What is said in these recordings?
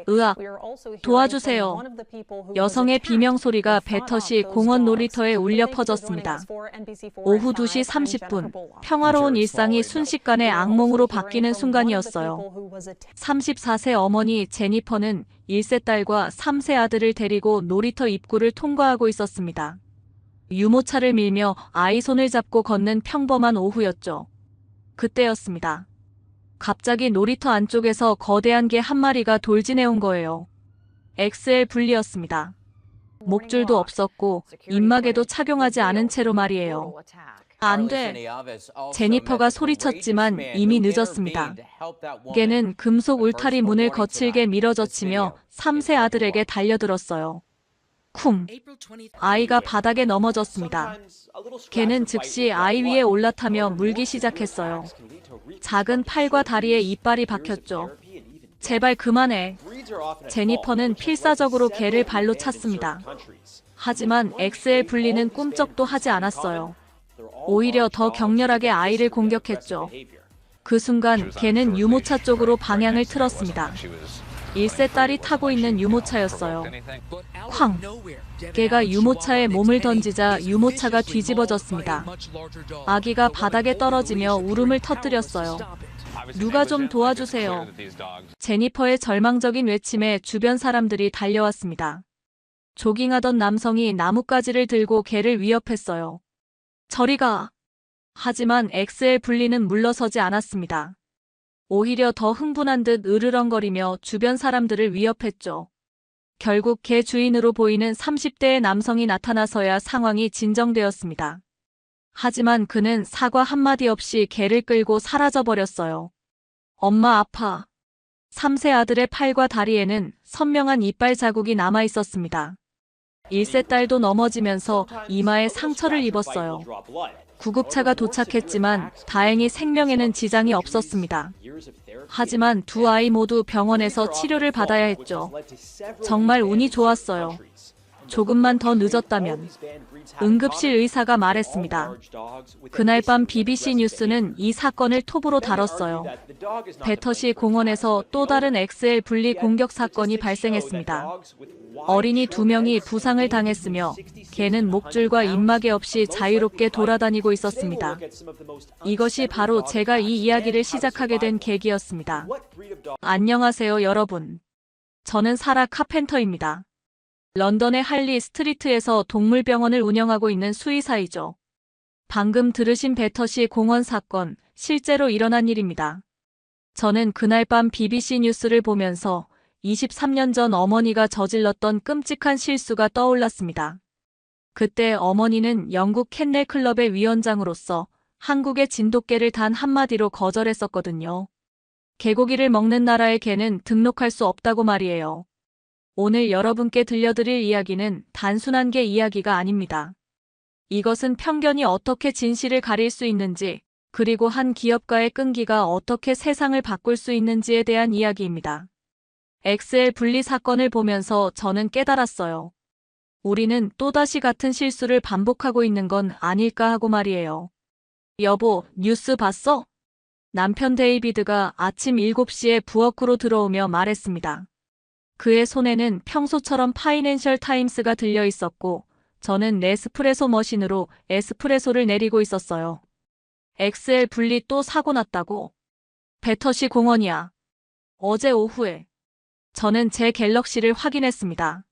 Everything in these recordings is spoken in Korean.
으악, 도와주세요. 여성의 비명소리가 배터시 공원 놀이터에 울려 퍼졌습니다. 오후 2시 30분, 평화로운 일상이 순식간에 악몽으로 바뀌는 순간이었어요. 34세 어머니 제니퍼는 1세 딸과 3세 아들을 데리고 놀이터 입구를 통과하고 있었습니다. 유모차를 밀며 아이 손을 잡고 걷는 평범한 오후였죠. 그때였습니다. 갑자기 놀이터 안쪽에서 거대한 개 한 마리가 돌진해온 거예요. 엑스엘 분리였습니다. 목줄도 없었고 입막에도 착용하지 않은 채로 말이에요. 안 돼. 제니퍼가 소리쳤지만 이미 늦었습니다. 개는 금속 울타리 문을 거칠게 밀어젖히며 3세 아들에게 달려들었어요. 쿵! 아이가 바닥에 넘어졌습니다. 개는 즉시 아이 위에 올라타며 물기 시작했어요. 작은 팔과 다리에 이빨이 박혔죠. 제발 그만해. 제니퍼는 필사적으로 개를 발로 찼습니다. 하지만 엑스엘 분리는 꿈쩍도 하지 않았어요. 오히려 더 격렬하게 아이를 공격했죠. 그 순간 개는 유모차 쪽으로 방향을 틀었습니다. 1세 딸이 타고 있는 유모차였어요. 쾅! 개가 유모차에 몸을 던지자 유모차가 뒤집어졌습니다. 아기가 바닥에 떨어지며 울음을 터뜨렸어요. 누가 좀 도와주세요. 제니퍼의 절망적인 외침에 주변 사람들이 달려왔습니다. 조깅하던 남성이 나뭇가지를 들고 개를 위협했어요. 저리 가! 하지만 엑스엘 분리는 물러서지 않았습니다. 오히려 더 흥분한 듯 으르렁거리며 주변 사람들을 위협했죠. 결국 개 주인으로 보이는 30대의 남성이 나타나서야 상황이 진정되었습니다. 하지만 그는 사과 한마디 없이 개를 끌고 사라져버렸어요. 엄마 아파. 3세 아들의 팔과 다리에는 선명한 이빨 자국이 남아 있었습니다. 1세 딸도 넘어지면서 이마에 상처를 입었어요. 구급차가 도착했지만 다행히 생명에는 지장이 없었습니다. 하지만 두 아이 모두 병원에서 치료를 받아야 했죠. 정말 운이 좋았어요. 조금만 더 늦었다면. 응급실 의사가 말했습니다. 그날 밤 BBC 뉴스는 이 사건을 톱으로 다뤘어요. 배터시 공원에서 또 다른 엑스엘 분리 공격 사건이 발생했습니다. 어린이 2명이 부상을 당했으며 개는 목줄과 입마개 없이 자유롭게 돌아다니고 있었습니다. 이것이 바로 제가 이 이야기를 시작하게 된 계기였습니다. 안녕하세요, 여러분. 저는 사라 카펜터입니다. 런던의 할리 스트리트에서 동물병원을 운영하고 있는 수의사이죠. 방금 들으신 배터시 공원 사건, 실제로 일어난 일입니다. 저는 그날 밤 BBC 뉴스를 보면서 23년 전 어머니가 저질렀던 끔찍한 실수가 떠올랐습니다. 그때 어머니는 영국 캔넬 클럽의 위원장으로서 한국의 진돗개를 단 한마디로 거절했었거든요. 개고기를 먹는 나라의 개는 등록할 수 없다고 말이에요. 오늘 여러분께 들려드릴 이야기는 단순한 개 이야기가 아닙니다. 이것은 편견이 어떻게 진실을 가릴 수 있는지, 그리고 한 기업가의 끈기가 어떻게 세상을 바꿀 수 있는지에 대한 이야기입니다. 엑스엘 분리 사건을 보면서 저는 깨달았어요. 우리는 또다시 같은 실수를 반복하고 있는 건 아닐까 하고 말이에요. 여보, 뉴스 봤어? 남편 데이비드가 아침 7시에 부엌으로 들어오며 말했습니다. 그의 손에는 평소처럼 파이낸셜 타임스가 들려 있었고 저는 네스프레소 머신으로 에스프레소를 내리고 있었어요. 엑스엘 분리 또 사고 났다고? 배터시 공원이야. 어제 오후에. 저는 제 갤럭시를 확인했습니다.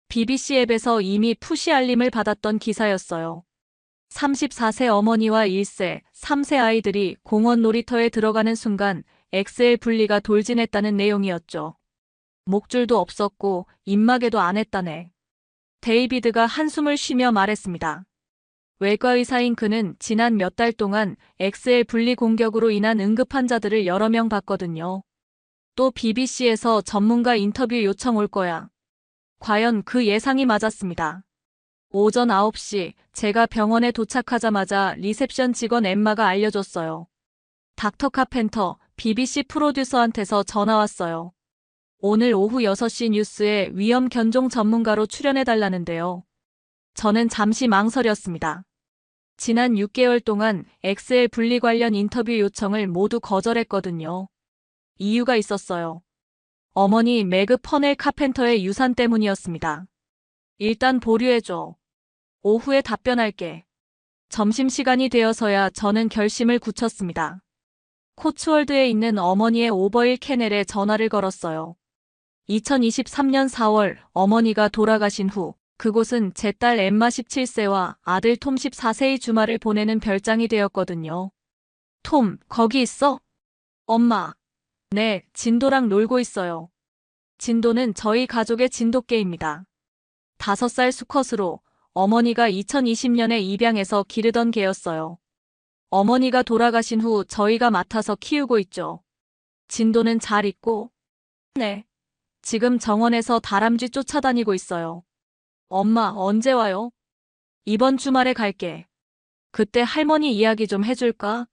BBC 앱에서 이미 푸시 알림을 받았던 기사였어요. 34세 어머니와 1세, 3세 아이들이 공원 놀이터에 들어가는 순간 엑스엘 분리가 돌진했다는 내용이었죠. 목줄도 없었고 입마개도 안 했다네. 데이비드가 한숨을 쉬며 말했습니다. 외과의사인 그는 지난 몇 달 동안 엑스엘 분리 공격으로 인한 응급 환자들을 여러 명 봤거든요. 또 BBC에서 전문가 인터뷰 요청 올 거야. 과연 그 예상이 맞았습니다. 오전 9시 제가 병원에 도착하자마자 리셉션 직원 엠마가 알려줬어요. 닥터 카펜터, BBC 프로듀서한테서 전화 왔어요. 오늘 오후 6시 뉴스에 위험 견종 전문가로 출연해달라는데요. 저는 잠시 망설였습니다. 지난 6개월 동안 엑스엘 분리 관련 인터뷰 요청을 모두 거절했거든요. 이유가 있었어요. 어머니 매그 퍼넬 카펜터의 유산 때문이었습니다. 일단 보류해줘. 오후에 답변할게. 점심시간이 되어서야 저는 결심을 굳혔습니다. 코츠월드에 있는 어머니의 오버힐 캐넬에 전화를 걸었어요. 2023년 4월 어머니가 돌아가신 후 그곳은 제 딸 엠마 17세와 아들 톰 14세의 주말을 보내는 별장이 되었거든요. 톰, 거기 있어? 엄마. 네, 진도랑 놀고 있어요. 진도는 저희 가족의 진돗개입니다. 5살 수컷으로 어머니가 2020년에 입양해서 기르던 개였어요. 어머니가 돌아가신 후 저희가 맡아서 키우고 있죠. 진도는 잘 있고? 네. 지금 정원에서 다람쥐 쫓아다니고 있어요. 엄마, 언제 와요? 이번 주말에 갈게. 그때 할머니 이야기 좀 해줄까?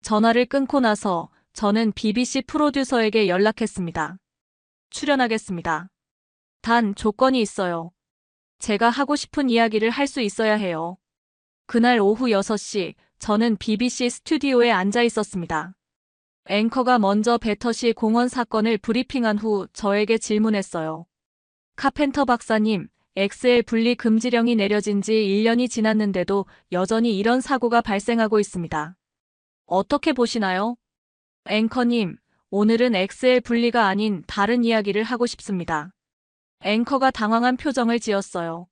전화를 끊고 나서 저는 BBC 프로듀서에게 연락했습니다. 출연하겠습니다. 단 조건이 있어요. 제가 하고 싶은 이야기를 할 수 있어야 해요. 그날 오후 6시 저는 BBC 스튜디오에 앉아 있었습니다. 앵커가 먼저 배터시 공원 사건을 브리핑한 후 저에게 질문했어요. 카펜터 박사님, 엑셀 분리 금지령이 내려진 지 1년이 지났는데도 여전히 이런 사고가 발생하고 있습니다. 어떻게 보시나요? 앵커님, 오늘은 엑셀 분리가 아닌 다른 이야기를 하고 싶습니다. 앵커가 당황한 표정을 지었어요.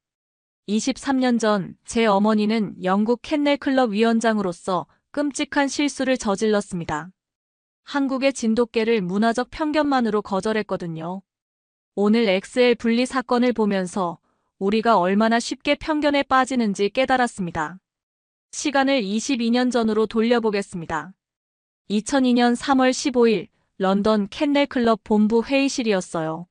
23년 전 제 어머니는 영국 캔넬 클럽 위원장으로서 끔찍한 실수를 저질렀습니다. 한국의 진돗개를 문화적 편견만으로 거절했거든요. 오늘 엑셀 분리 사건을 보면서 우리가 얼마나 쉽게 편견에 빠지는지 깨달았습니다. 시간을 22년 전으로 돌려보겠습니다. 2002년 3월 15일 런던 캔넬 클럽 본부 회의실이었어요.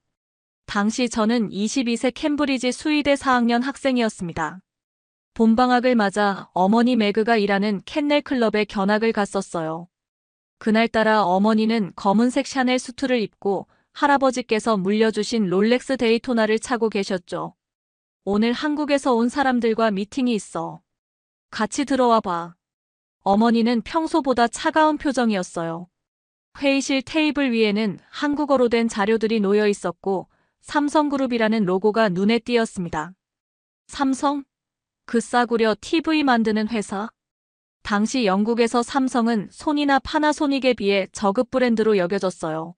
당시 저는 22세 캠브리지 수의대 4학년 학생이었습니다. 봄방학을 맞아 어머니 매그가 일하는 캔넬 클럽에 견학을 갔었어요. 그날따라 어머니는 검은색 샤넬 수트를 입고 할아버지께서 물려주신 롤렉스 데이토나를 차고 계셨죠. 오늘 한국에서 온 사람들과 미팅이 있어. 같이 들어와 봐. 어머니는 평소보다 차가운 표정이었어요. 회의실 테이블 위에는 한국어로 된 자료들이 놓여 있었고 삼성그룹이라는 로고가 눈에 띄었습니다. 삼성? 그 싸구려 TV 만드는 회사? 당시 영국에서 삼성은 소니나 파나소닉에 비해 저급 브랜드로 여겨졌어요.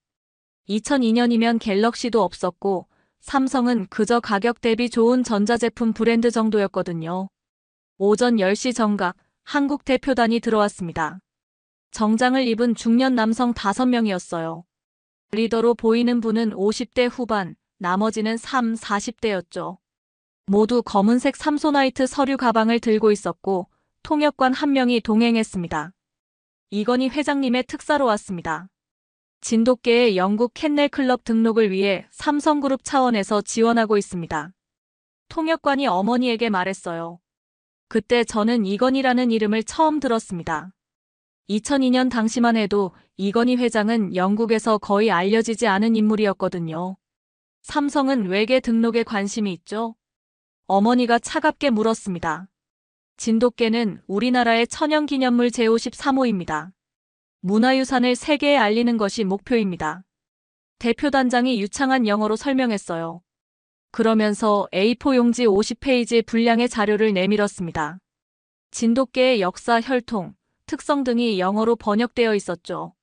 2002년이면 갤럭시도 없었고 삼성은 그저 가격 대비 좋은 전자제품 브랜드 정도였거든요. 오전 10시 정각 한국 대표단이 들어왔습니다. 정장을 입은 중년 남성 5명이었어요. 리더로 보이는 분은 50대 후반, 나머지는 40대였죠. 모두 검은색 삼소나이트 서류 가방을 들고 있었고 통역관 1명이 동행했습니다. 이건희 회장님의 특사로 왔습니다. 진돗개의 영국 캔넬 클럽 등록을 위해 삼성그룹 차원에서 지원하고 있습니다. 통역관이 어머니에게 말했어요. 그때 저는 이건희라는 이름을 처음 들었습니다. 2002년 당시만 해도 이건희 회장은 영국에서 거의 알려지지 않은 인물이었거든요. 삼성은 외계 등록에 관심이 있죠? 어머니가 차갑게 물었습니다. 진돗개는 우리나라의 천연기념물 제53호입니다. 문화유산을 세계에 알리는 것이 목표입니다. 대표단장이 유창한 영어로 설명했어요. 그러면서 A4 용지 50페이지 분량의 자료를 내밀었습니다. 진돗개의 역사, 혈통, 특성 등이 영어로 번역되어 있었죠.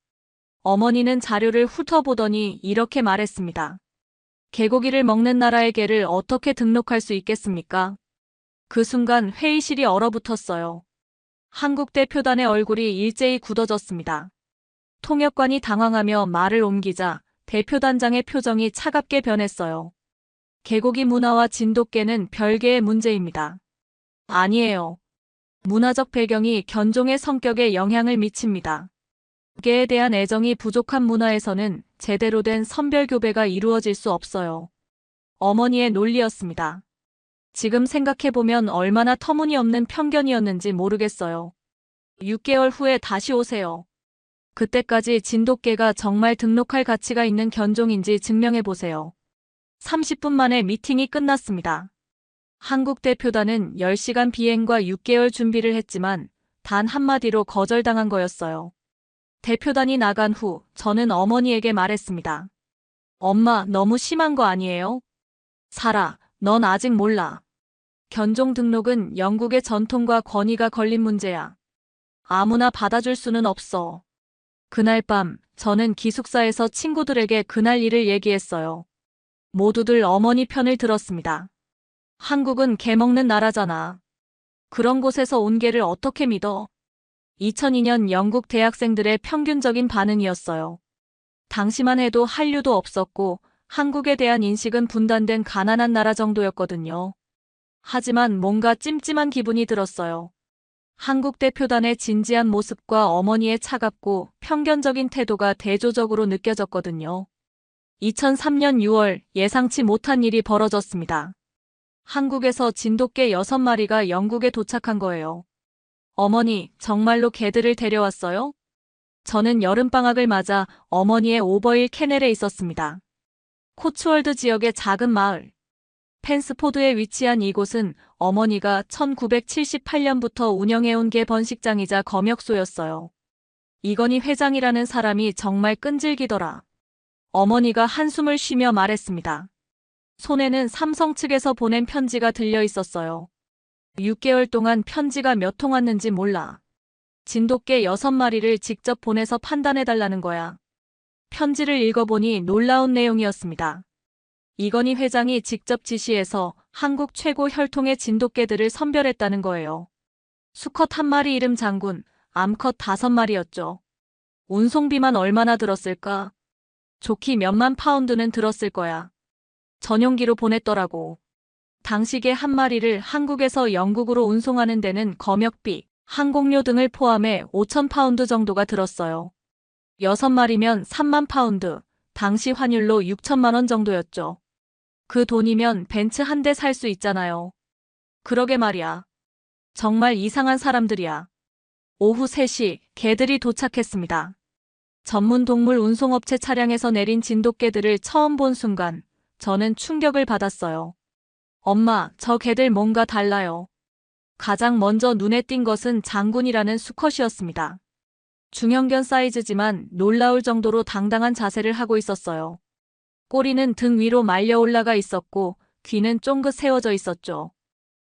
어머니는 자료를 훑어보더니 이렇게 말했습니다. 개고기를 먹는 나라의 개를 어떻게 등록할 수 있겠습니까? 그 순간 회의실이 얼어붙었어요. 한국 대표단의 얼굴이 일제히 굳어졌습니다. 통역관이 당황하며 말을 옮기자 대표단장의 표정이 차갑게 변했어요. 개고기 문화와 진돗개는 별개의 문제입니다. 아니에요. 문화적 배경이 견종의 성격에 영향을 미칩니다. 개에 대한 애정이 부족한 문화에서는 제대로 된 선별교배가 이루어질 수 없어요. 어머니의 논리였습니다. 지금 생각해보면 얼마나 터무니없는 편견이었는지 모르겠어요. 6개월 후에 다시 오세요. 그때까지 진돗개가 정말 등록할 가치가 있는 견종인지 증명해보세요. 30분 만에 미팅이 끝났습니다. 한국 대표단은 10시간 비행과 6개월 준비를 했지만 단 한마디로 거절당한 거였어요. 대표단이 나간 후 저는 어머니에게 말했습니다. 엄마, 너무 심한 거 아니에요? 사라, 넌 아직 몰라. 견종 등록은 영국의 전통과 권위가 걸린 문제야. 아무나 받아줄 수는 없어. 그날 밤, 저는 기숙사에서 친구들에게 그날 일을 얘기했어요. 모두들 어머니 편을 들었습니다. 한국은 개 먹는 나라잖아. 그런 곳에서 온 개를 어떻게 믿어? 2002년 영국 대학생들의 평균적인 반응이었어요. 당시만 해도 한류도 없었고 한국에 대한 인식은 분단된 가난한 나라 정도였거든요. 하지만 뭔가 찜찜한 기분이 들었어요. 한국 대표단의 진지한 모습과 어머니의 차갑고 편견적인 태도가 대조적으로 느껴졌거든요. 2003년 6월 예상치 못한 일이 벌어졌습니다. 한국에서 진돗개 6마리가 영국에 도착한 거예요. 어머니, 정말로 개들을 데려왔어요? 저는 여름방학을 맞아 어머니의 오버힐 캐넬에 있었습니다. 코츠월드 지역의 작은 마을. 펜스포드에 위치한 이곳은 어머니가 1978년부터 운영해온 개 번식장이자 검역소였어요. 이건희 회장이라는 사람이 정말 끈질기더라. 어머니가 한숨을 쉬며 말했습니다. 손에는 삼성 측에서 보낸 편지가 들려 있었어요. 6개월 동안 편지가 몇 통 왔는지 몰라. 진돗개 6마리를 직접 보내서 판단해달라는 거야. 편지를 읽어보니 놀라운 내용이었습니다. 이건희 회장이 직접 지시해서 한국 최고 혈통의 진돗개들을 선별했다는 거예요. 수컷 1마리 이름 장군, 암컷 5마리였죠. 운송비만 얼마나 들었을까? 좋기 몇만 파운드는 들었을 거야. 전용기로 보냈더라고. 당시 개 1마리를 한국에서 영국으로 운송하는 데는 검역비, 항공료 등을 포함해 5천 파운드 정도가 들었어요. 6마리면 3만 파운드, 당시 환율로 6천만 원 정도였죠. 그 돈이면 벤츠 한 대 살 수 있잖아요. 그러게 말이야. 정말 이상한 사람들이야. 오후 3시 개들이 도착했습니다. 전문 동물 운송업체 차량에서 내린 진돗개들을 처음 본 순간 저는 충격을 받았어요. 엄마, 저 개들 뭔가 달라요. 가장 먼저 눈에 띈 것은 장군이라는 수컷이었습니다. 중형견 사이즈지만 놀라울 정도로 당당한 자세를 하고 있었어요. 꼬리는 등 위로 말려 올라가 있었고 귀는 쫑긋 세워져 있었죠.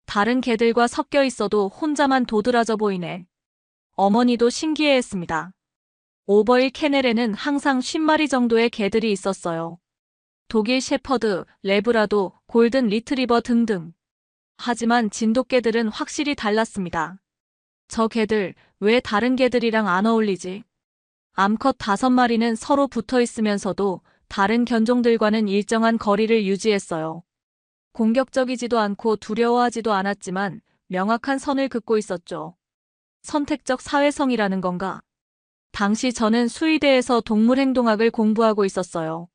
다른 개들과 섞여 있어도 혼자만 도드라져 보이네. 어머니도 신기해했습니다. 오버힐 캐넬에는 항상 50마리 정도의 개들이 있었어요. 독일 셰퍼드, 레브라도, 골든 리트리버 등등. 하지만 진돗개들은 확실히 달랐습니다. 저 개들, 왜 다른 개들이랑 안 어울리지? 암컷 5마리는 서로 붙어 있으면서도 다른 견종들과는 일정한 거리를 유지했어요. 공격적이지도 않고 두려워하지도 않았지만 명확한 선을 긋고 있었죠. 선택적 사회성이라는 건가? 당시 저는 수의대에서 동물행동학을 공부하고 있었어요.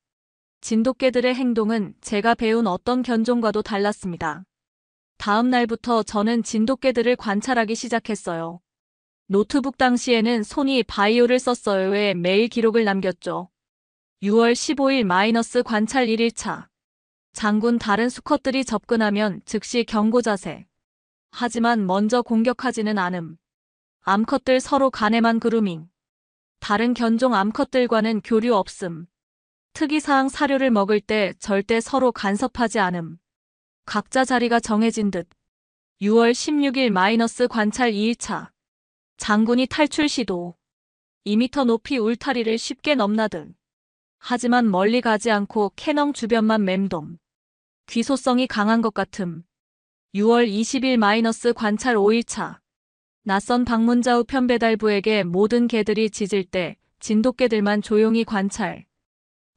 진돗개들의 행동은 제가 배운 어떤 견종과도 달랐습니다. 다음 날부터 저는 진돗개들을 관찰하기 시작했어요. 노트북 당시에는 손이 바이오를 썼어요에 매일 기록을 남겼죠. 6월 15일 관찰 1일차. 장군 다른 수컷들이 접근하면 즉시 경고 자세. 하지만 먼저 공격하지는 않음. 암컷들 서로 간에만 그루밍. 다른 견종 암컷들과는 교류 없음. 특이사항 사료를 먹을 때 절대 서로 간섭하지 않음. 각자 자리가 정해진 듯. 6월 16일 관찰 2일차. 장군이 탈출 시도. 2m 높이 울타리를 쉽게 넘나등. 하지만 멀리 가지 않고 캐넘 주변만 맴돔. 귀소성이 강한 것 같음. 6월 20일 관찰 5일차. 낯선 방문자 우편 배달부에게 모든 개들이 짖을 때 진돗개들만 조용히 관찰.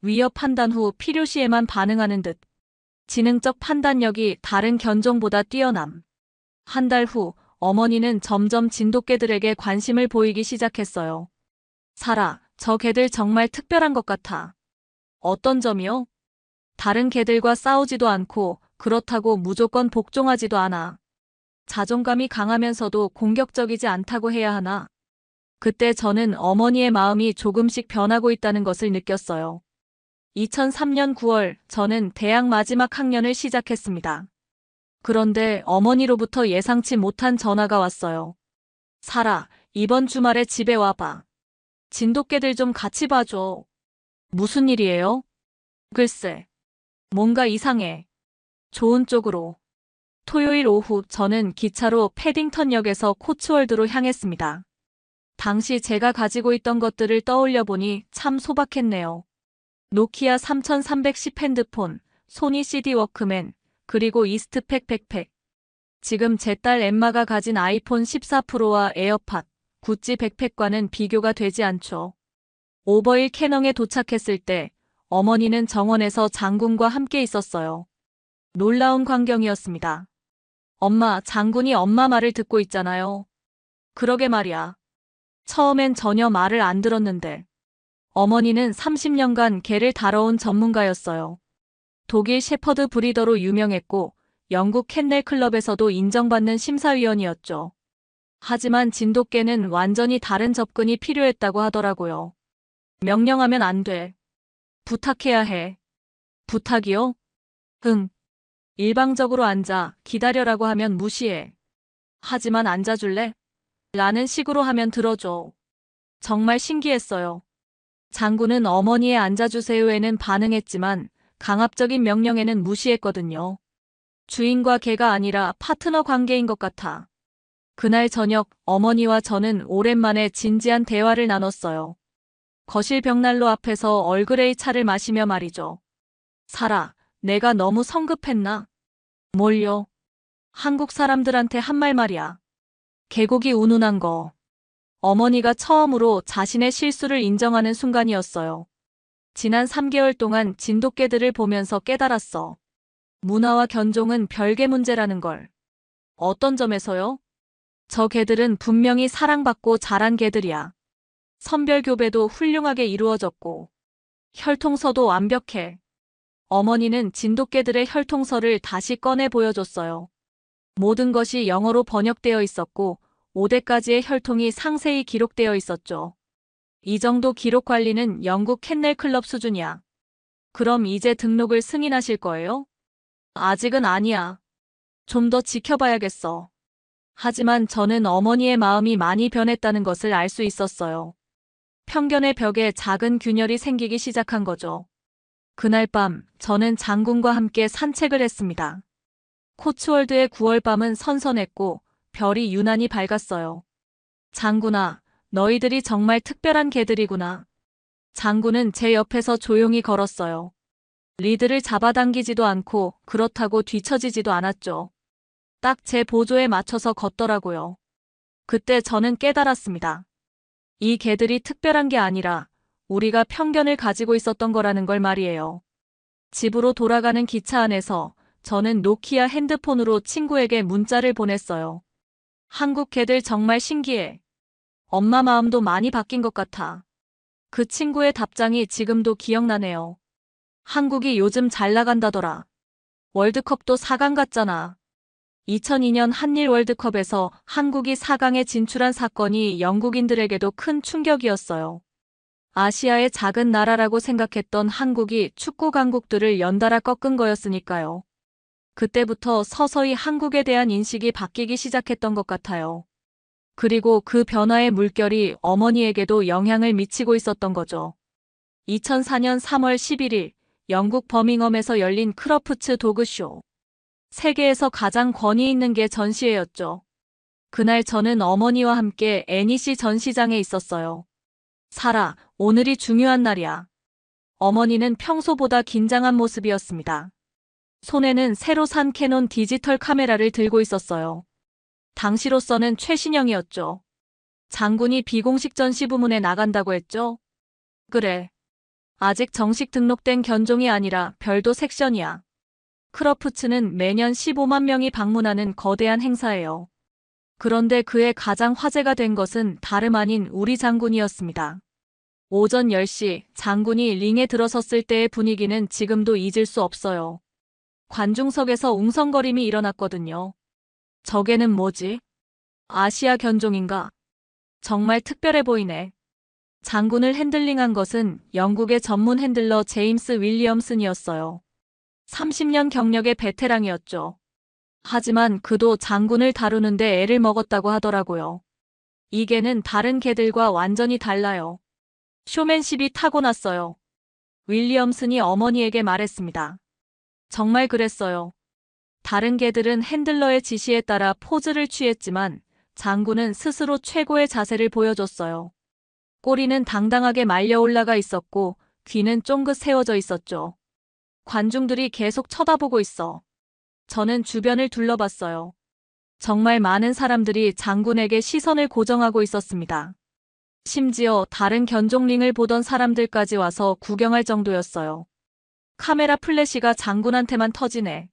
위협 판단 후 필요시에만 반응하는 듯. 지능적 판단력이 다른 견종보다 뛰어남. 한 달 후 어머니는 점점 진돗개들에게 관심을 보이기 시작했어요. 사라, 저 개들 정말 특별한 것 같아. 어떤 점이요? 다른 개들과 싸우지도 않고 그렇다고 무조건 복종하지도 않아. 자존감이 강하면서도 공격적이지 않다고 해야 하나? 그때 저는 어머니의 마음이 조금씩 변하고 있다는 것을 느꼈어요. 2003년 9월 저는 대학 마지막 학년을 시작했습니다. 그런데 어머니로부터 예상치 못한 전화가 왔어요. 사라, 이번 주말에 집에 와봐. 진돗개들 좀 같이 봐줘. 무슨 일이에요? 글쎄, 뭔가 이상해. 좋은 쪽으로. 토요일 오후 저는 기차로 패딩턴역에서 코츠월드로 향했습니다. 당시 제가 가지고 있던 것들을 떠올려 보니 참 소박했네요. 노키아 3310 핸드폰, 소니 CD 워크맨, 그리고 이스트팩 백팩. 지금 제 딸 엠마가 가진 아이폰 14 프로와 에어팟, 구찌 백팩과는 비교가 되지 않죠. 오버일 캐넌에 도착했을 때 어머니는 정원에서 장군과 함께 있었어요. 놀라운 광경이었습니다. 엄마, 장군이 엄마 말을 듣고 있잖아요. 그러게 말이야. 처음엔 전혀 말을 안 들었는데 어머니는 30년간 개를 다뤄온 전문가였어요. 독일 shepherd 브리더로 유명했고 영국 캔넬 클럽에서도 인정받는 심사위원이었죠. 하지만 진돗개는 완전히 다른 접근이 필요했다고 하더라고요. 명령하면 안 돼. 부탁해야 해. 부탁이요? 응. 일방적으로 앉아, 기다려라고 하면 무시해. 하지만 앉아줄래? 라는 식으로 하면 들어줘. 정말 신기했어요. 장군은 어머니의 앉아주세요에는 반응했지만 강압적인 명령에는 무시했거든요. 주인과 개가 아니라 파트너 관계인 것 같아. 그날 저녁 어머니와 저는 오랜만에 진지한 대화를 나눴어요. 거실 벽난로 앞에서 얼그레이 차를 마시며 말이죠. 사라, 내가 너무 성급했나? 뭘요? 한국 사람들한테 한 말 말이야. 개고기 운운한 거. 어머니가 처음으로 자신의 실수를 인정하는 순간이었어요. 지난 3개월 동안 진돗개들을 보면서 깨달았어. 문화와 견종은 별개 문제라는 걸. 어떤 점에서요? 저 개들은 분명히 사랑받고 자란 개들이야. 선별교배도 훌륭하게 이루어졌고 혈통서도 완벽해. 어머니는 진돗개들의 혈통서를 다시 꺼내 보여줬어요. 모든 것이 영어로 번역되어 있었고 5대까지의 혈통이 상세히 기록되어 있었죠. 이 정도 기록 관리는 영국 캔넬 클럽 수준이야. 그럼 이제 등록을 승인하실 거예요? 아직은 아니야. 좀 더 지켜봐야겠어. 하지만 저는 어머니의 마음이 많이 변했다는 것을 알 수 있었어요. 편견의 벽에 작은 균열이 생기기 시작한 거죠. 그날 밤 저는 장군과 함께 산책을 했습니다. 코츠월드의 9월 밤은 선선했고 별이 유난히 밝았어요. 장군아, 너희들이 정말 특별한 개들이구나. 장군은 제 옆에서 조용히 걸었어요. 리드를 잡아당기지도 않고 그렇다고 뒤처지지도 않았죠. 딱 제 보조에 맞춰서 걷더라고요. 그때 저는 깨달았습니다. 이 개들이 특별한 게 아니라 우리가 편견을 가지고 있었던 거라는 걸 말이에요. 집으로 돌아가는 기차 안에서 저는 노키아 핸드폰으로 친구에게 문자를 보냈어요. 한국 개들 정말 신기해. 엄마 마음도 많이 바뀐 것 같아. 그 친구의 답장이 지금도 기억나네요. 한국이 요즘 잘 나간다더라. 월드컵도 4강 갔잖아. 2002년 한일 월드컵에서 한국이 4강에 진출한 사건이 영국인들에게도 큰 충격이었어요. 아시아의 작은 나라라고 생각했던 한국이 축구 강국들을 연달아 꺾은 거였으니까요. 그때부터 서서히 한국에 대한 인식이 바뀌기 시작했던 것 같아요. 그리고 그 변화의 물결이 어머니에게도 영향을 미치고 있었던 거죠. 2004년 3월 11일 영국 버밍엄에서 열린 크러프츠 도그쇼. 세계에서 가장 권위 있는 게 전시회였죠. 그날 저는 어머니와 함께 NEC 전시장에 있었어요. 사라, 오늘이 중요한 날이야. 어머니는 평소보다 긴장한 모습이었습니다. 손에는 새로 산 캐논 디지털 카메라를 들고 있었어요. 당시로서는 최신형이었죠. 장군이 비공식 전시 부문에 나간다고 했죠? 그래. 아직 정식 등록된 견종이 아니라 별도 섹션이야. 크러프츠는 매년 15만 명이 방문하는 거대한 행사예요. 그런데 그의 가장 화제가 된 것은 다름 아닌 우리 장군이었습니다. 오전 10시 장군이 링에 들어섰을 때의 분위기는 지금도 잊을 수 없어요. 관중석에서 웅성거림이 일어났거든요. 저게는 뭐지? 아시아 견종인가? 정말 특별해 보이네. 장군을 핸들링한 것은 영국의 전문 핸들러 제임스 윌리엄슨이었어요. 30년 경력의 베테랑이었죠. 하지만 그도 장군을 다루는데 애를 먹었다고 하더라고요. 이 개는 다른 개들과 완전히 달라요. 쇼맨십이 타고났어요. 윌리엄슨이 어머니에게 말했습니다. 정말 그랬어요. 다른 개들은 핸들러의 지시에 따라 포즈를 취했지만 장군은 스스로 최고의 자세를 보여줬어요. 꼬리는 당당하게 말려 올라가 있었고 귀는 쫑긋 세워져 있었죠. 관중들이 계속 쳐다보고 있어. 저는 주변을 둘러봤어요. 정말 많은 사람들이 장군에게 시선을 고정하고 있었습니다. 심지어 다른 견종링을 보던 사람들까지 와서 구경할 정도였어요. 카메라 플래시가 장군한테만 터지네.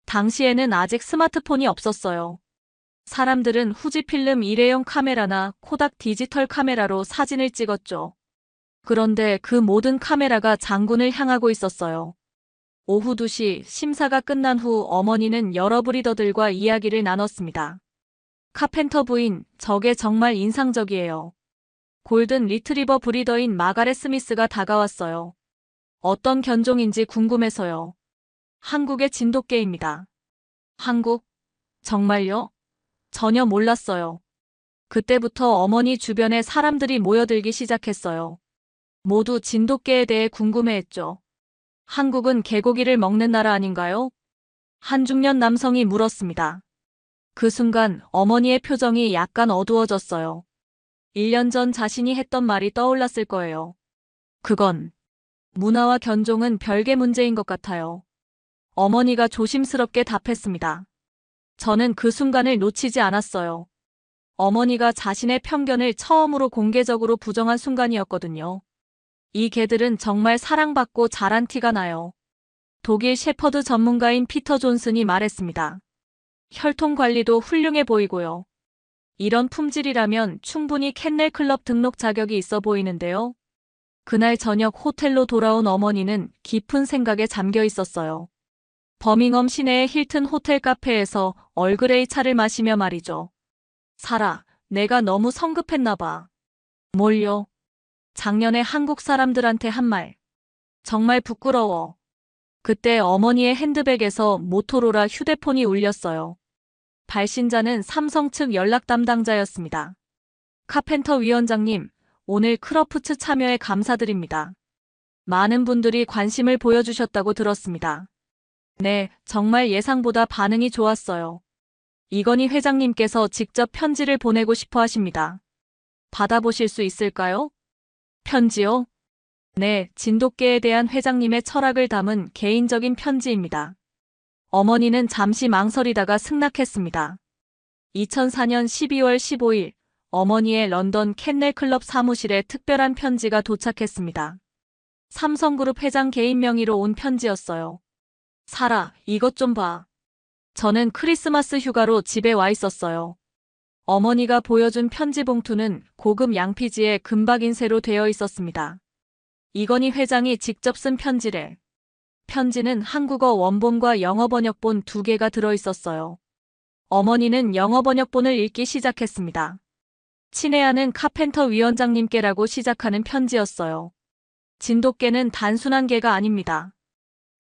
당시에는 아직 스마트폰이 없었어요. 사람들은 후지필름 일회용 카메라나 코닥 디지털 카메라로 사진을 찍었죠. 그런데 그 모든 카메라가 장군을 향하고 있었어요. 오후 2시 심사가 끝난 후 어머니는 여러 브리더들과 이야기를 나눴습니다. 카펜터 부인, 저게 정말 인상적이에요. 골든 리트리버 브리더인 마가렛 스미스가 다가왔어요. 어떤 견종인지 궁금해서요. 한국의 진돗개입니다. 한국? 정말요? 전혀 몰랐어요. 그때부터 어머니 주변에 사람들이 모여들기 시작했어요. 모두 진돗개에 대해 궁금해했죠. 한국은 개고기를 먹는 나라 아닌가요? 한 중년 남성이 물었습니다. 그 순간 어머니의 표정이 약간 어두워졌어요. 1년 전 자신이 했던 말이 떠올랐을 거예요. 그건 문화와 견종은 별개 문제인 것 같아요. 어머니가 조심스럽게 답했습니다. 저는 그 순간을 놓치지 않았어요. 어머니가 자신의 편견을 처음으로 공개적으로 부정한 순간이었거든요. 이 개들은 정말 사랑받고 자란 티가 나요. 독일 셰퍼드 전문가인 피터 존슨이 말했습니다. 혈통 관리도 훌륭해 보이고요. 이런 품질이라면 충분히 캔넬 클럽 등록 자격이 있어 보이는데요. 그날 저녁 호텔로 돌아온 어머니는 깊은 생각에 잠겨 있었어요. 버밍엄 시내의 힐튼 호텔 카페에서 얼그레이 차를 마시며 말이죠. 사라, 내가 너무 성급했나 봐. 뭘요? 작년에 한국 사람들한테 한 말. 정말 부끄러워. 그때 어머니의 핸드백에서 모토로라 휴대폰이 울렸어요. 발신자는 삼성 측 연락 담당자였습니다. 카펜터 위원장님, 오늘 크러프츠 참여에 감사드립니다. 많은 분들이 관심을 보여주셨다고 들었습니다. 네, 정말 예상보다 반응이 좋았어요. 이건희 회장님께서 직접 편지를 보내고 싶어 하십니다. 받아보실 수 있을까요? 편지요? 네, 진돗개에 대한 회장님의 철학을 담은 개인적인 편지입니다. 어머니는 잠시 망설이다가 승낙했습니다. 2004년 12월 15일 어머니의 런던 캔넬 클럽 사무실에 특별한 편지가 도착했습니다. 삼성그룹 회장 개인 명의로 온 편지였어요. 사라, 이것 좀 봐. 저는 크리스마스 휴가로 집에 와 있었어요. 어머니가 보여준 편지 봉투는 고급 양피지에 금박 인쇄로 되어 있었습니다. 이건희 회장이 직접 쓴 편지래. 편지는 한국어 원본과 영어 번역본 2개가 들어있었어요. 어머니는 영어 번역본을 읽기 시작했습니다. 친애하는 카펜터 위원장님께라고 시작하는 편지였어요. 진돗개는 단순한 개가 아닙니다.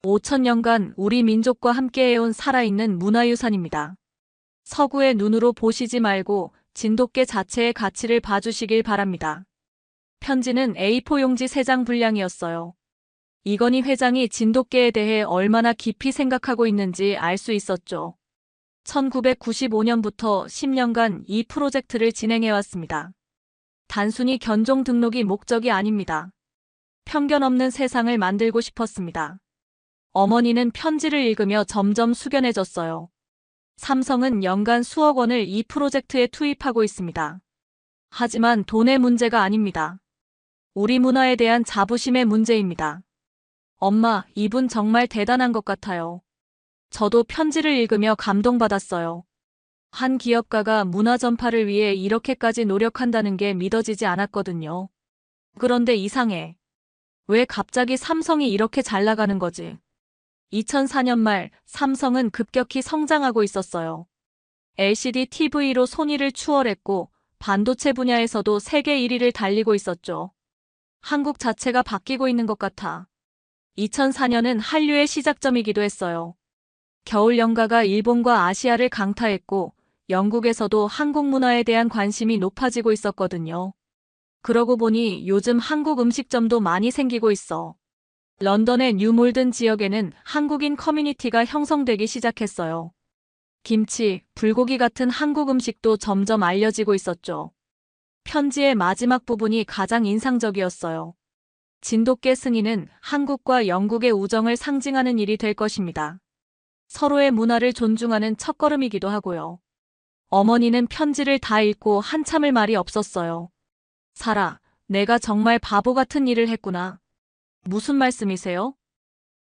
5,000년간 우리 민족과 함께해온 살아있는 문화유산입니다. 서구의 눈으로 보시지 말고 진돗개 자체의 가치를 봐주시길 바랍니다. 편지는 A4 용지 3장 분량이었어요. 이건희 회장이 진돗개에 대해 얼마나 깊이 생각하고 있는지 알 수 있었죠. 1995년부터 10년간 이 프로젝트를 진행해왔습니다. 단순히 견종 등록이 목적이 아닙니다. 편견 없는 세상을 만들고 싶었습니다. 어머니는 편지를 읽으며 점점 숙연해졌어요. 삼성은 연간 수억 원을 이 프로젝트에 투입하고 있습니다. 하지만 돈의 문제가 아닙니다. 우리 문화에 대한 자부심의 문제입니다. 엄마, 이분 정말 대단한 것 같아요. 저도 편지를 읽으며 감동받았어요. 한 기업가가 문화 전파를 위해 이렇게까지 노력한다는 게 믿어지지 않았거든요. 그런데 이상해. 왜 갑자기 삼성이 이렇게 잘 나가는 거지? 2004년 말 삼성은 급격히 성장하고 있었어요. LCD TV로 손위를 추월했고 반도체 분야에서도 세계 1위를 달리고 있었죠. 한국 자체가 바뀌고 있는 것 같아. 2004년은 한류의 시작점이기도 했어요. 겨울 연가가 일본과 아시아를 강타했고 영국에서도 한국 문화에 대한 관심이 높아지고 있었거든요. 그러고 보니 요즘 한국 음식점도 많이 생기고 있어. 런던의 뉴몰든 지역에는 한국인 커뮤니티가 형성되기 시작했어요. 김치, 불고기 같은 한국 음식도 점점 알려지고 있었죠. 편지의 마지막 부분이 가장 인상적이었어요. 진돗개 승인은 한국과 영국의 우정을 상징하는 일이 될 것입니다. 서로의 문화를 존중하는 첫걸음이기도 하고요. 어머니는 편지를 다 읽고 한참을 말이 없었어요. 사라, 내가 정말 바보 같은 일을 했구나. 무슨 말씀이세요?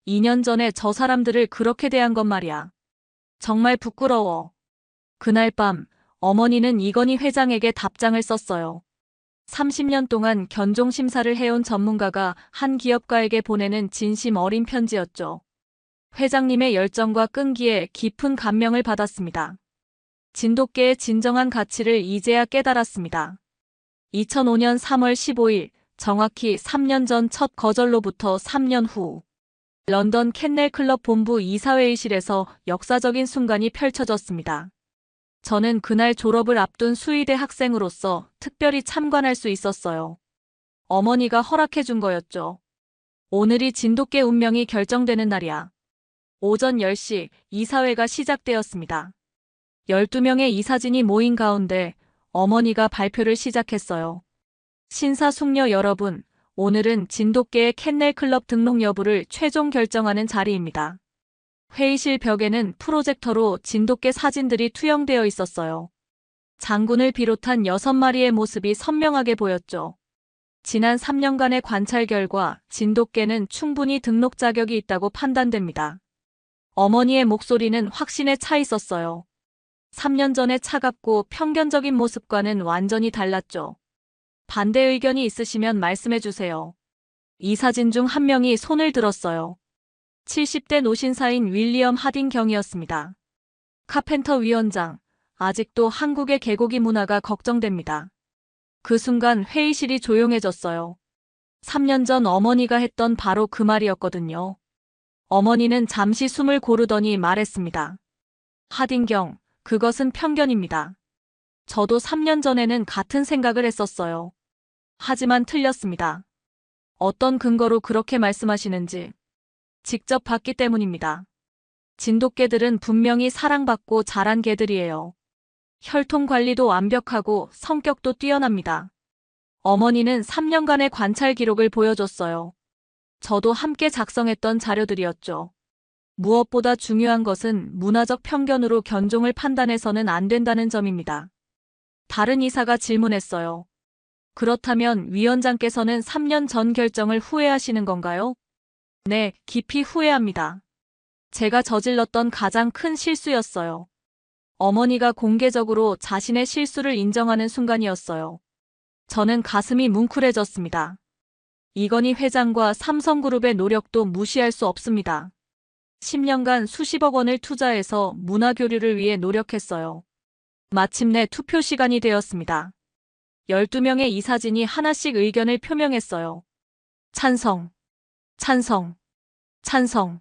2년 전에 저 사람들을 그렇게 대한 건 말이야. 정말 부끄러워. 그날 밤, 어머니는 이건희 회장에게 답장을 썼어요. 30년 동안 견종 심사를 해온 전문가가 한 기업가에게 보내는 진심 어린 편지였죠. 회장님의 열정과 끈기에 깊은 감명을 받았습니다. 진돗개의 진정한 가치를 이제야 깨달았습니다. 2005년 3월 15일, 정확히 3년 전 첫 거절로부터 3년 후, 런던 캔넬 클럽 본부 이사회의실에서 역사적인 순간이 펼쳐졌습니다. 저는 그날 졸업을 앞둔 수의대 학생으로서 특별히 참관할 수 있었어요. 어머니가 허락해 준 거였죠. 오늘이 진돗개 운명이 결정되는 날이야. 오전 10시 이사회가 시작되었습니다. 12명의 이사진이 모인 가운데 어머니가 발표를 시작했어요. 신사숙녀 여러분, 오늘은 진돗개의 캔넬 클럽 등록 여부를 최종 결정하는 자리입니다. 회의실 벽에는 프로젝터로 진돗개 사진들이 투영되어 있었어요. 장군을 비롯한 6마리의 모습이 선명하게 보였죠. 지난 3년간의 관찰 결과 진돗개는 충분히 등록 자격이 있다고 판단됩니다. 어머니의 목소리는 확신에 차 있었어요. 3년 전의 차갑고 편견적인 모습과는 완전히 달랐죠. 반대 의견이 있으시면 말씀해 주세요. 이사진 중 한 명이 손을 들었어요. 70대 노신사인 윌리엄 하딘 경이었습니다. 카펜터 위원장, 아직도 한국의 개고기 문화가 걱정됩니다. 그 순간 회의실이 조용해졌어요. 3년 전 어머니가 했던 바로 그 말이었거든요. 어머니는 잠시 숨을 고르더니 말했습니다. 하딘경, 그것은 편견입니다. 저도 3년 전에는 같은 생각을 했었어요. 하지만 틀렸습니다. 어떤 근거로 그렇게 말씀하시는지 직접 봤기 때문입니다. 진돗개들은 분명히 사랑받고 자란 개들이에요. 혈통 관리도 완벽하고 성격도 뛰어납니다. 어머니는 3년간의 관찰 기록을 보여줬어요. 저도 함께 작성했던 자료들이었죠. 무엇보다 중요한 것은 문화적 편견으로 견종을 판단해서는 안 된다는 점입니다. 다른 이사가 질문했어요. 그렇다면 위원장께서는 3년 전 결정을 후회하시는 건가요? 네, 깊이 후회합니다. 제가 저질렀던 가장 큰 실수였어요. 어머니가 공개적으로 자신의 실수를 인정하는 순간이었어요. 저는 가슴이 뭉클해졌습니다. 이건희 회장과 삼성그룹의 노력도 무시할 수 없습니다. 10년간 수십억 원을 투자해서 문화교류를 위해 노력했어요. 마침내 투표 시간이 되었습니다. 12명의 이사진이 하나씩 의견을 표명했어요. 찬성, 찬성, 찬성.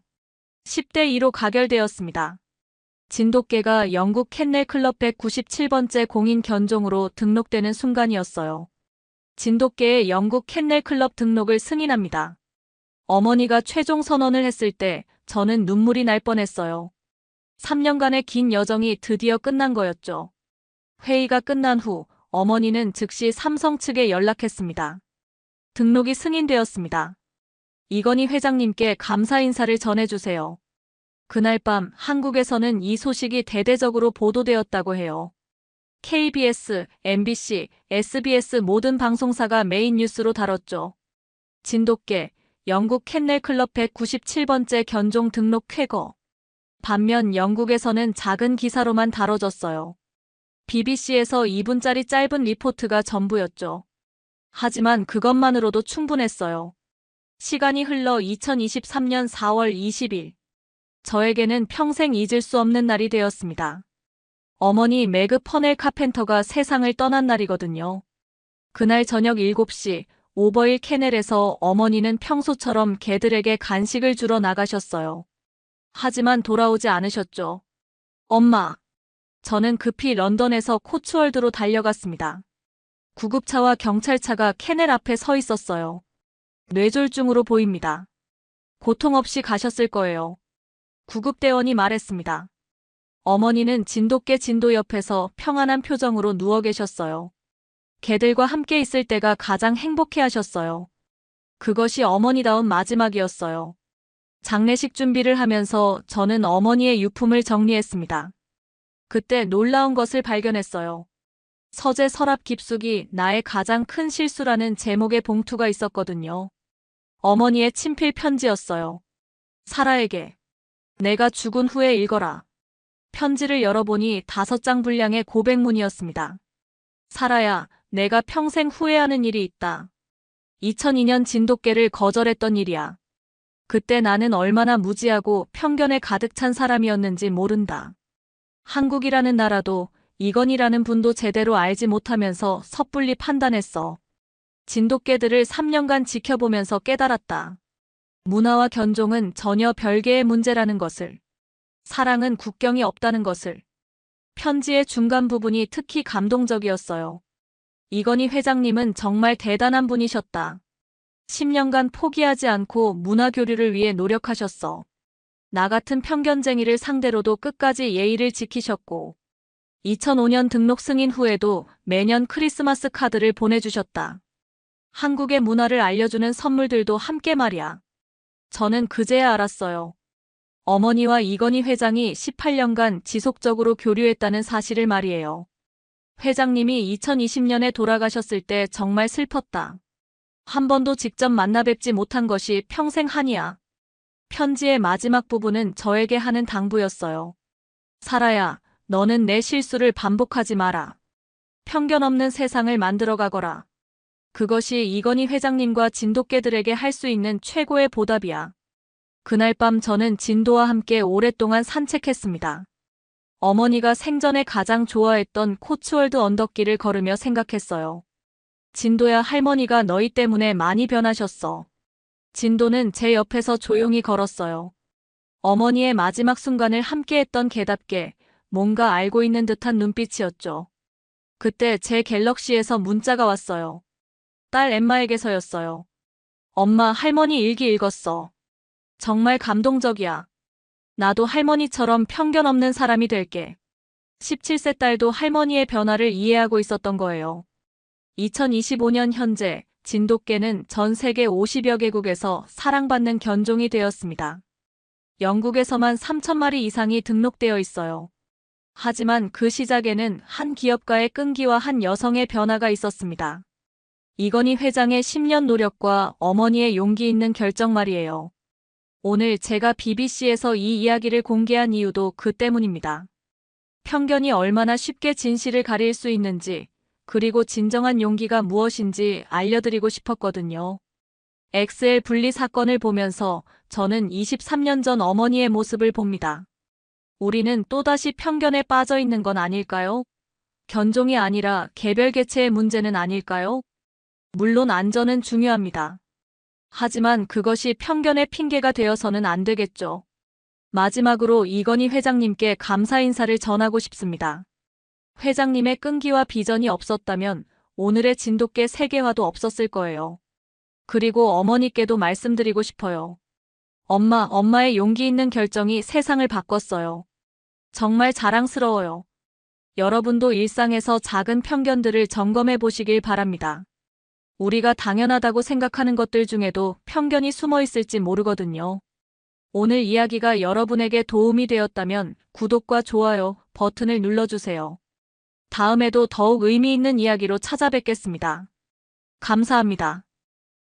10대 2로 가결되었습니다. 진돗개가 영국 캔넬 클럽 197번째 공인 견종으로 등록되는 순간이었어요. 진돗개의 영국 캔넬 클럽 등록을 승인합니다. 어머니가 최종 선언을 했을 때 저는 눈물이 날 뻔했어요. 3년간의 긴 여정이 드디어 끝난 거였죠. 회의가 끝난 후 어머니는 즉시 삼성 측에 연락했습니다. 등록이 승인되었습니다. 이건희 회장님께 감사 인사를 전해주세요. 그날 밤 한국에서는 이 소식이 대대적으로 보도되었다고 해요. KBS, MBC, SBS 모든 방송사가 메인 뉴스로 다뤘죠. 진돗개, 영국 캔넬 클럽 197번째 견종 등록 쾌거. 반면 영국에서는 작은 기사로만 다뤄졌어요. BBC에서 2분짜리 짧은 리포트가 전부였죠. 하지만 그것만으로도 충분했어요. 시간이 흘러 2023년 4월 20일. 저에게는 평생 잊을 수 없는 날이 되었습니다. 어머니 매그 퍼넬 카펜터가 세상을 떠난 날이거든요. 그날 저녁 7시 오버힐 캐넬에서 어머니는 평소처럼 개들에게 간식을 주러 나가셨어요. 하지만 돌아오지 않으셨죠. 엄마. 저는 급히 런던에서 코츠월드로 달려갔습니다. 구급차와 경찰차가 캐넬 앞에 서 있었어요. 뇌졸중으로 보입니다. 고통 없이 가셨을 거예요. 구급대원이 말했습니다. 어머니는 진돗개 진도 옆에서 평안한 표정으로 누워 계셨어요. 개들과 함께 있을 때가 가장 행복해 하셨어요. 그것이 어머니다운 마지막이었어요. 장례식 준비를 하면서 저는 어머니의 유품을 정리했습니다. 그때 놀라운 것을 발견했어요. 서재 서랍 깊숙이 나의 가장 큰 실수라는 제목의 봉투가 있었거든요. 어머니의 친필 편지였어요. 사라에게. 내가 죽은 후에 읽어라. 편지를 열어보니 5장 분량의 고백문이었습니다. 사라야, 내가 평생 후회하는 일이 있다. 2002년 진돗개를 거절했던 일이야. 그때 나는 얼마나 무지하고 편견에 가득 찬 사람이었는지 모른다. 한국이라는 나라도 이건희라는 분도 제대로 알지 못하면서 섣불리 판단했어. 진돗개들을 3년간 지켜보면서 깨달았다. 문화와 견종은 전혀 별개의 문제라는 것을. 사랑은 국경이 없다는 것을. 편지의 중간 부분이 특히 감동적이었어요. 이건희 회장님은 정말 대단한 분이셨다. 10년간 포기하지 않고 문화 교류를 위해 노력하셨어. 나 같은 편견쟁이를 상대로도 끝까지 예의를 지키셨고 2005년 등록 승인 후에도 매년 크리스마스 카드를 보내주셨다. 한국의 문화를 알려주는 선물들도 함께 말이야. 저는 그제야 알았어요. 어머니와 이건희 회장이 18년간 지속적으로 교류했다는 사실을 말이에요. 회장님이 2020년에 돌아가셨을 때 정말 슬펐다. 한 번도 직접 만나 뵙지 못한 것이 평생 한이야. 편지의 마지막 부분은 저에게 하는 당부였어요. 사라야, 너는 내 실수를 반복하지 마라. 편견 없는 세상을 만들어가거라. 그것이 이건희 회장님과 진돗개들에게 할 수 있는 최고의 보답이야. 그날 밤 저는 진도와 함께 오랫동안 산책했습니다. 어머니가 생전에 가장 좋아했던 코츠월드 언덕길을 걸으며 생각했어요. 진도야, 할머니가 너희 때문에 많이 변하셨어. 진도는 제 옆에서 조용히 걸었어요. 어머니의 마지막 순간을 함께했던 개답게 뭔가 알고 있는 듯한 눈빛이었죠. 그때 제 갤럭시에서 문자가 왔어요. 딸 엠마에게서였어요. 엄마, 할머니 일기 읽었어. 정말 감동적이야. 나도 할머니처럼 편견 없는 사람이 될게. 17세 딸도 할머니의 변화를 이해하고 있었던 거예요. 2025년 현재 진돗개는 전 세계 50여 개국에서 사랑받는 견종이 되었습니다. 영국에서만 3,000마리 이상이 등록되어 있어요. 하지만 그 시작에는 한 기업가의 끈기와 한 여성의 변화가 있었습니다. 이건희 회장의 10년 노력과 어머니의 용기 있는 결정 말이에요. 오늘 제가 BBC에서 이 이야기를 공개한 이유도 그 때문입니다. 편견이 얼마나 쉽게 진실을 가릴 수 있는지, 그리고 진정한 용기가 무엇인지 알려드리고 싶었거든요. 엑스엘 분리 사건을 보면서 저는 23년 전 어머니의 모습을 봅니다. 우리는 또다시 편견에 빠져 있는 건 아닐까요? 견종이 아니라 개별 개체의 문제는 아닐까요? 물론 안전은 중요합니다. 하지만 그것이 편견의 핑계가 되어서는 안 되겠죠. 마지막으로 이건희 회장님께 감사 인사를 전하고 싶습니다. 회장님의 끈기와 비전이 없었다면 오늘의 진돗개 세계화도 없었을 거예요. 그리고 어머니께도 말씀드리고 싶어요. 엄마의 용기 있는 결정이 세상을 바꿨어요. 정말 자랑스러워요. 여러분도 일상에서 작은 편견들을 점검해 보시길 바랍니다. 우리가 당연하다고 생각하는 것들 중에도 편견이 숨어 있을지 모르거든요. 오늘 이야기가 여러분에게 도움이 되었다면 구독과 좋아요 버튼을 눌러주세요. 다음에도 더욱 의미 있는 이야기로 찾아뵙겠습니다. 감사합니다.